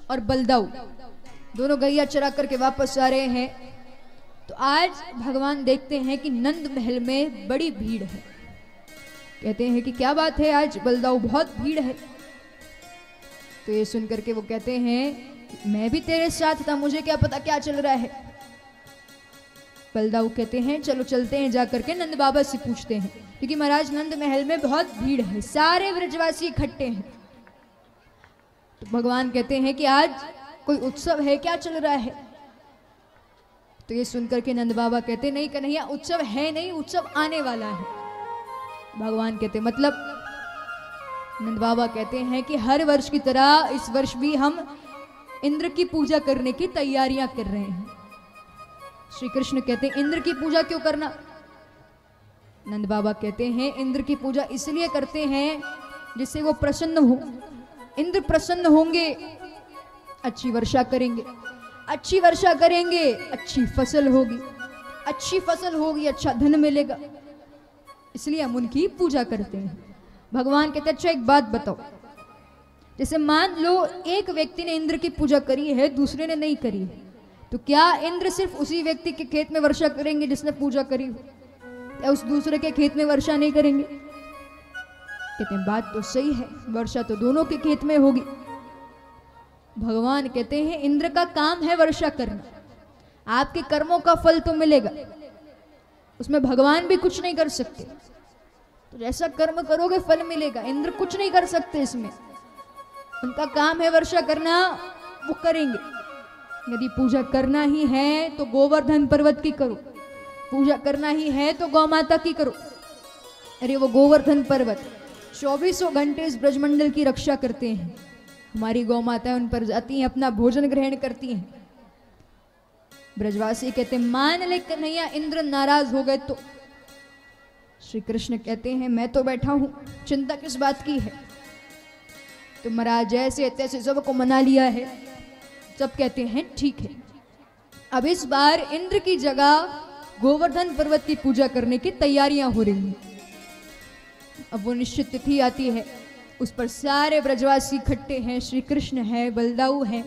और बलदाऊ दोनों गैया चरा करके वापस आ रहे हैं। तो आज भगवान देखते हैं कि नंद महल में बड़ी भीड़ है। कहते हैं कि क्या बात है, आज बलदाऊ बहुत भीड़ है। तो ये सुनकर के वो कहते हैं मैं भी तेरे साथ था, मुझे क्या पता क्या चल रहा है। बलदाऊ कहते हैं चलो चलते हैं, जाकर के नंद बाबा से पूछते हैं, क्योंकि महाराज नंद महल में बहुत भीड़ है, सारे ब्रजवासी इकट्ठे हैं। तो भगवान कहते हैं कि आज कोई उत्सव है, क्या चल रहा है। तो ये सुनकर के नंद बाबा कहते नहीं कन्हैया, उत्सव है नहीं, उत्सव आने वाला है। भगवान कहते मतलब। नंद बाबा कहते हैं कि हर वर्ष की तरह इस वर्ष भी हम इंद्र की पूजा करने की तैयारियां कर रहे हैं। श्री कृष्ण कहते हैं इंद्र की पूजा क्यों करना। नंद बाबा कहते हैं इंद्र की पूजा इसलिए करते हैं जिससे वो प्रसन्न हो। इंद्र प्रसन्न होंगे, अच्छी वर्षा करेंगे, अच्छी वर्षा करेंगे, अच्छी फसल होगी, अच्छी फसल होगी, अच्छा धन मिलेगा, इसलिए हम उनकी पूजा करते हैं। भगवान कहते अच्छा एक बात बताओ, जैसे मान लो एक व्यक्ति ने इंद्र की पूजा करी है, दूसरे ने नहीं करी है, तो क्या इंद्र सिर्फ उसी व्यक्ति के खेत में वर्षा करेंगे जिसने पूजा करी हो, या उस दूसरे के खेत में वर्षा नहीं करेंगे। कहते हैं बात तो सही है, वर्षा तो दोनों के खेत में होगी। भगवान कहते हैं इंद्र का काम है वर्षा करना, आपके कर्मों का फल तो मिलेगा, उसमें भगवान भी कुछ नहीं कर सकते। तो जैसा कर्म करोगे फल मिलेगा, इंद्र कुछ नहीं कर सकते इसमें, उनका काम है वर्षा करना, वो करेंगे। यदि पूजा करना ही है तो गोवर्धन पर्वत की करो, पूजा करना ही है तो गौ माता की करो। अरे वो गोवर्धन पर्वत 24 घंटे इस ब्रजमंडल की रक्षा करते हैं, हमारी गौ माता उन पर जाती हैं, अपना भोजन ग्रहण करती हैं। ब्रजवासी कहते मान ले कन्हैया इंद्र नाराज हो गए तो। श्री कृष्ण कहते हैं मैं तो बैठा हूं, चिंता किस बात की है। तो महाराज जैसे तैसे सबको मना लिया है, सब कहते हैं ठीक है। अब इस बार इंद्र की जगह गोवर्धन पर्वत की पूजा करने की तैयारियां हो रही हैं। अब वो निश्चित तिथि आती है, उस पर सारे ब्रजवासी इकट्ठे हैं, श्री कृष्ण है, बलदाऊ है।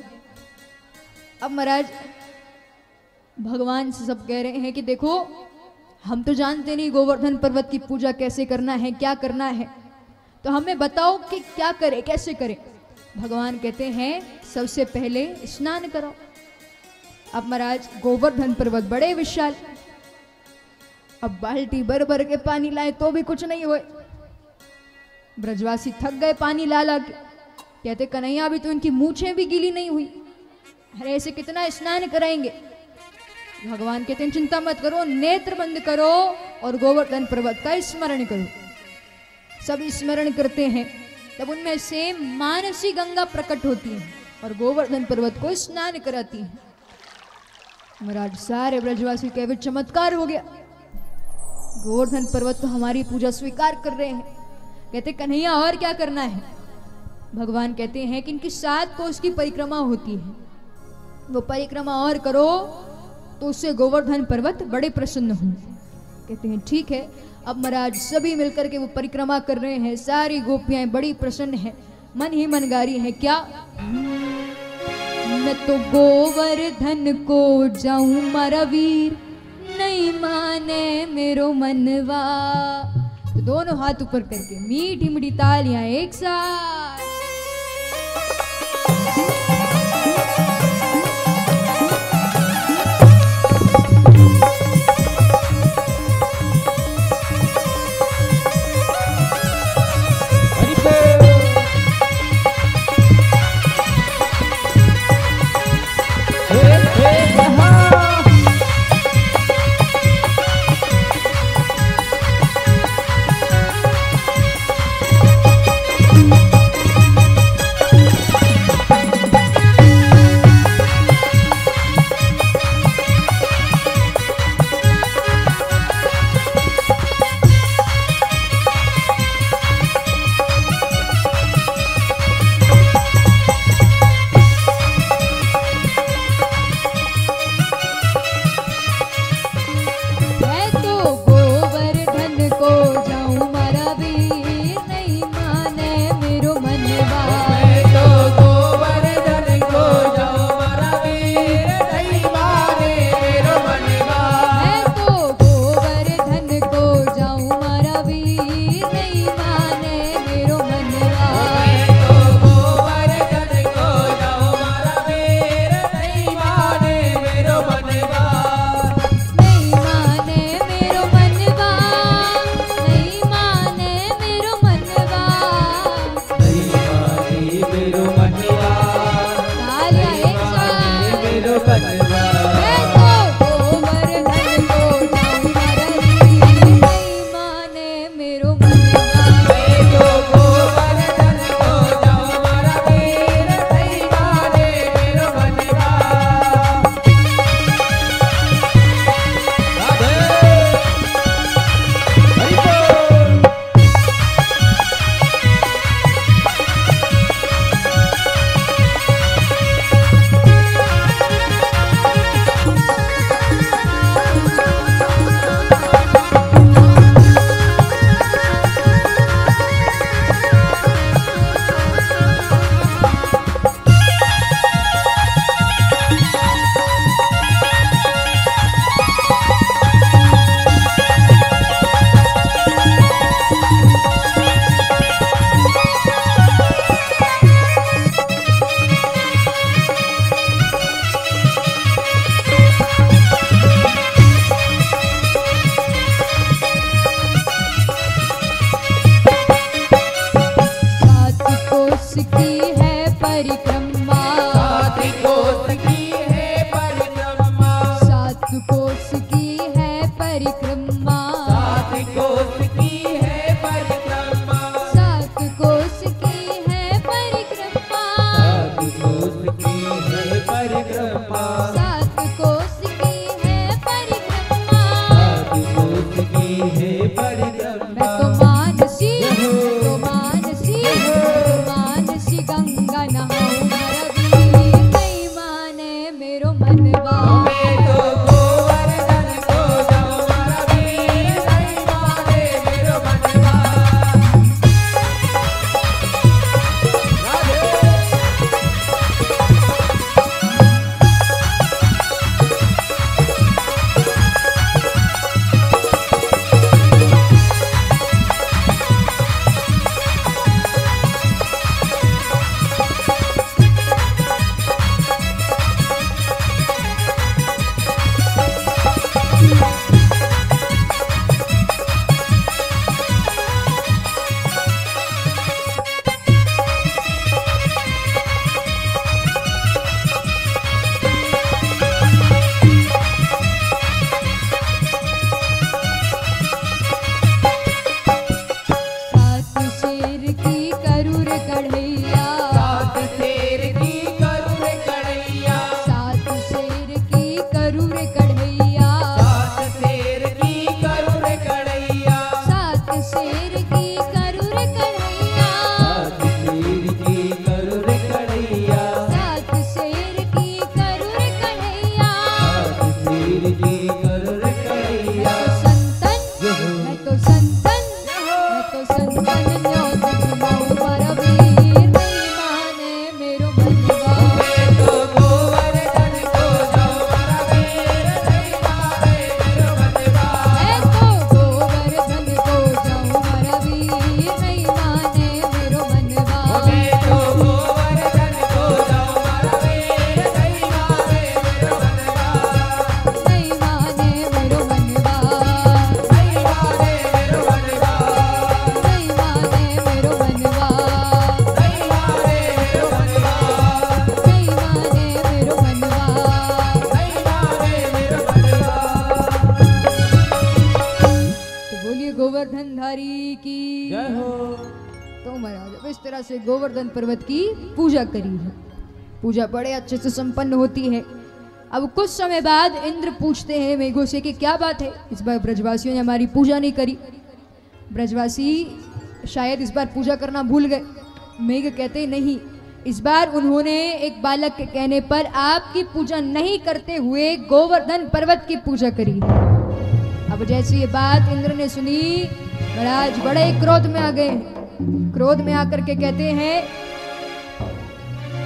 अब महाराज भगवान से सब कह रहे हैं कि देखो हम तो जानते नहीं गोवर्धन पर्वत की पूजा कैसे करना है, क्या करना है, तो हमें बताओ कि क्या करें, कैसे करें। भगवान कहते हैं सबसे पहले स्नान करो। अब महाराज गोवर्धन पर्वत बड़े विशाल, अब बाल्टी भर भर के पानी लाए तो भी कुछ नहीं हुए। ब्रजवासी थक गए पानी ला ला के, कहते कन्हैया अभी तो इनकी मूछें भी गीली नहीं हुई, अरे ऐसे कितना स्नान कराएंगे। भगवान कहते हैं चिंता मत करो, नेत्र बंद करो और गोवर्धन पर्वत का स्मरण करो। सब स्मरण करते हैं, तब उनमें से मानसी गंगा प्रकट होती है और गोवर्धन पर्वत को स्नान कराती है। महाराज सारे ब्रजवासी कहे चमत्कार हो गया, गोवर्धन पर्वत तो हमारी पूजा स्वीकार कर रहे हैं। कहते कन्हैया और क्या करना है। भगवान कहते हैं कि इनकी 7 कोस की परिक्रमा होती है, वो परिक्रमा और करो तो उससे गोवर्धन पर्वत बड़े प्रसन्न होंगे। कहते हैं ठीक है। अब महाराज सभी मिलकर के वो परिक्रमा कर रहे हैं, सारी गोपियां बड़ी प्रसन्न हैं, मन ही मन गा रही हैं क्या, मैं तो गोवर्धन को जाऊं मारा वीर, नहीं माने मेरो मनवा। तो दोनों हाथ ऊपर करके मीठी मीठी तालियां एक साथ। की है परिक्रमा, 7 कोस की है परिक्रमा, 7 कोस की है परिक्रमा। मैं तो मानसी, मानसी गंगा नहाऊं भरवी, नहीं माने मेरो मनवा। मैं तो गोवर्धन को जाऊं भरवी, नहीं माने मेरो मनवा। गोवर्धनधारी की जय हो। तो महाराज अब इस तरह से गोवर्धन पर्वत की पूजा करी है। पूजा बड़े अच्छे से संपन्न होती है। अब कुछ समय बाद इंद्र पूछते हैं मेघों से कि क्या बात है, इस बार ब्रजवासियों ने हमारी पूजा नहीं करी। ब्रजवासी शायद इस बार पूजा करना भूल गए। मेघ कहते नहीं, इस बार उन्होंने एक बालक के कहने पर आपकी पूजा नहीं करते हुए गोवर्धन पर्वत की पूजा करी। अब जैसे ये बात इंद्र ने सुनी, महाराज बड़े क्रोध में आ गए। क्रोध में आकर के कहते हैं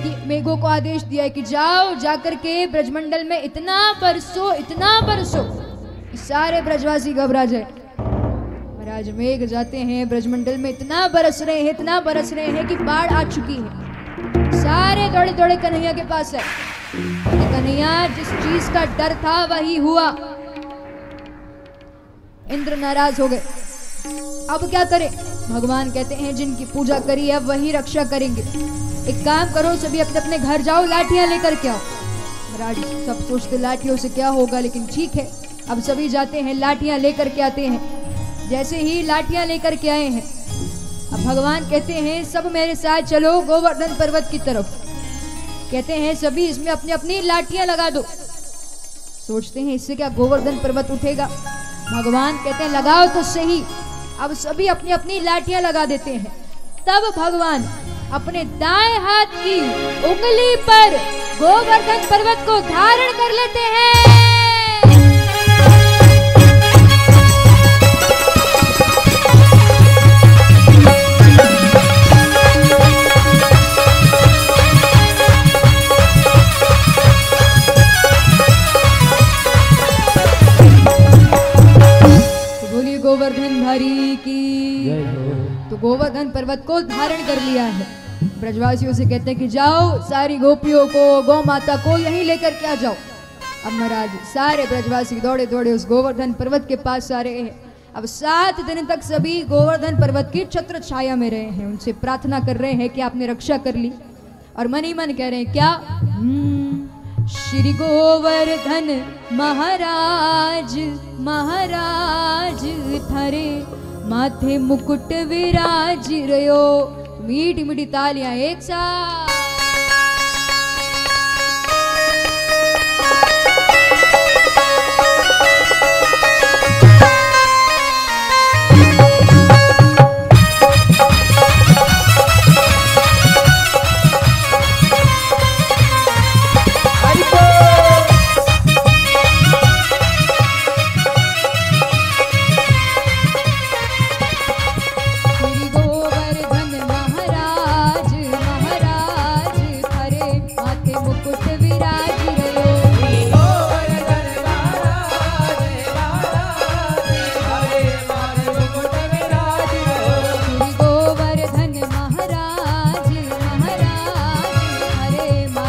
कि मेघों को आदेश दिया है कि जाओ, जाकर के ब्रजमंडल में इतना बरसो सारे ब्रजवासी घबरा जाए। महाराज मेघ जाते हैं ब्रजमंडल में, इतना बरस रहे हैं कि बाढ़ आ चुकी है। सारे दौड़े दौड़े कन्हैया के पास है। कन्हैया, जिस चीज का डर था वही हुआ। इंद्र नाराज हो गए। अब क्या करें? भगवान कहते हैं जिनकी पूजा करी है वही रक्षा करेंगे। एक काम करो, सभी अपने अपने घर जाओ, लाठियां लेकर के आओ। महाराज सब सोचते लाठियों से क्या होगा, लेकिन ठीक है। अब सभी जाते हैं, लाठियां लेकर के आते हैं। जैसे ही लाठियां लेकर के आए हैं, अब भगवान कहते हैं सब मेरे साथ चलो गोवर्धन पर्वत की तरफ। कहते हैं सभी इसमें अपनी अपनी लाठियां लगा दो। सोचते हैं इससे क्या गोवर्धन पर्वत उठेगा? भगवान कहते हैं लगाओ तो सही। अब सभी अपनी अपनी लाठियां लगा देते हैं। तब भगवान अपने दाएं हाथ की उंगली पर गोवर्धन पर्वत को धारण कर लेते हैं। गोवर्धनधारी की। तो गोवर्धन पर्वत को धारण कर लिया है। ब्रजवासियों से कहते हैं कि जाओ, सारी गोपियों को, गौ माता को यहीं लेकर के आ जाओ। अब महाराज सारे ब्रजवासी दौड़े दौड़े उस गोवर्धन पर्वत के पास आ रहे हैं। अब 7 दिन तक सभी गोवर्धन पर्वत की छत्र छाया में रहे हैं। उनसे प्रार्थना कर रहे हैं कि आपने रक्षा कर ली, और मन ही मन कह रहे हैं क्या? श्री गोवर्धन महाराज महाराज थारे माथे मुकुट विराज रयो। मीठी मीठी तालियां एक साथ।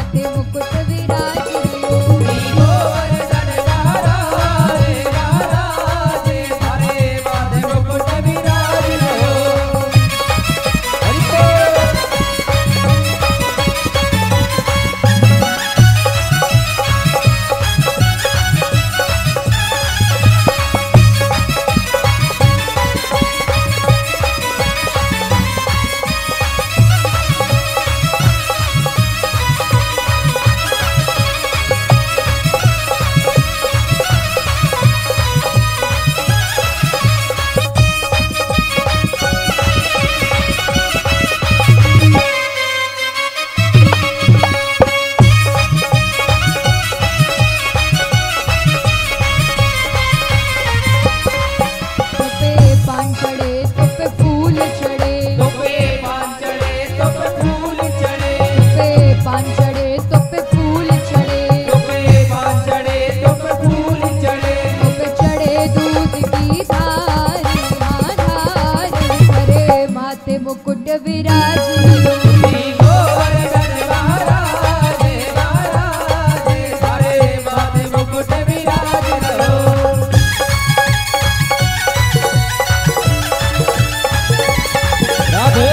माथे मुकुट विराज रहो। गोवर्धन महाराज महाराज थारे माथे मुकुट विराज रहो। हरि बोल। मुकुट विराज रहो। गोवर्धन महाराज महाराज थारे माथे मुकुट विराज रहो। राधे।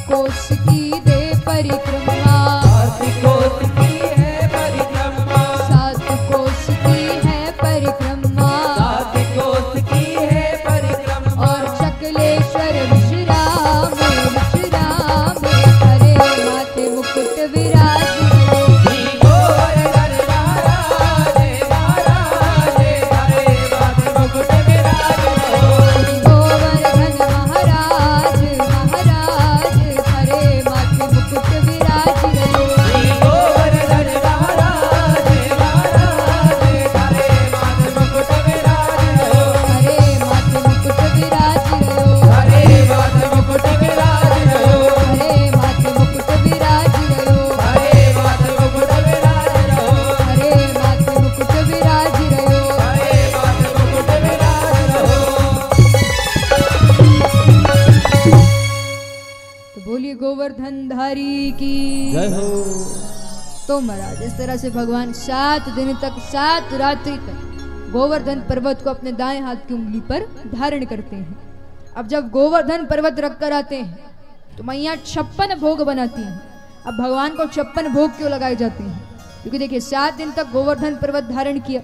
कोस की दे परिक्रमा, सात कोस की है परिक्रमा, सात कोस की है परिक्रमा, सात कोस की है परिक्रमा। और चकलेश्वर विश्राम विश्राम हरे माथे मुकुट विराज रहो। गोवर्धन महाराज महाराज थारे माथे मुकुट विराज रहो। गोवर्धन महाराज महाराज हरे माथे मुकुट विराज रहो। गोवर्धन महाराज महाराज थारे माथे मुकुट विराज रहो। हरे माथे मुकुट विराज रहो। हरे माथे मुकुट विराज रहो। हरे माथे मुकुट विराज रहो। हरे माथे मुकुट विराज रहो। हरे माथे मुकुट विराज रहो। हरे माथे मुकुट विराज रहो। तो बोलिए गोवर्धन धारी की जय हो। तो महाराज इस तरह से भगवान 7 दिन तक 7 रात्रि तक गोवर्धन पर्वत को अपने दाएं हाथ की उंगली पर धारण करते हैं। अब जब गोवर्धन पर्वत रख कर आते हैं तो मैया 56 भोग बनाती हैं। अब भगवान को 56 भोग क्यों लगाए जाते हैं? क्योंकि देखिए 7 दिन तक गोवर्धन पर्वत धारण किया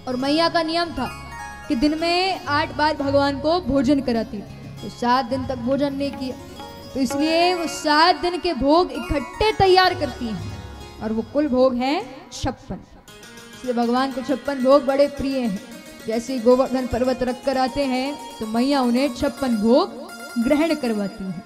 और मैया का नियम था कि दिन में 8 बार भगवान को भोजन कराती थी। तो 7 दिन तक भोजन नहीं किया तो इसलिए वो 7 दिन के भोग इकट्ठे तैयार करती हैं और वो कुल भोग हैं 56। इसलिए भगवान को 56 भोग बड़े प्रिय हैं। जैसे ही गोवर्धन पर्वत रख कर आते हैं तो मैया उन्हें 56 भोग ग्रहण करवाती हैं।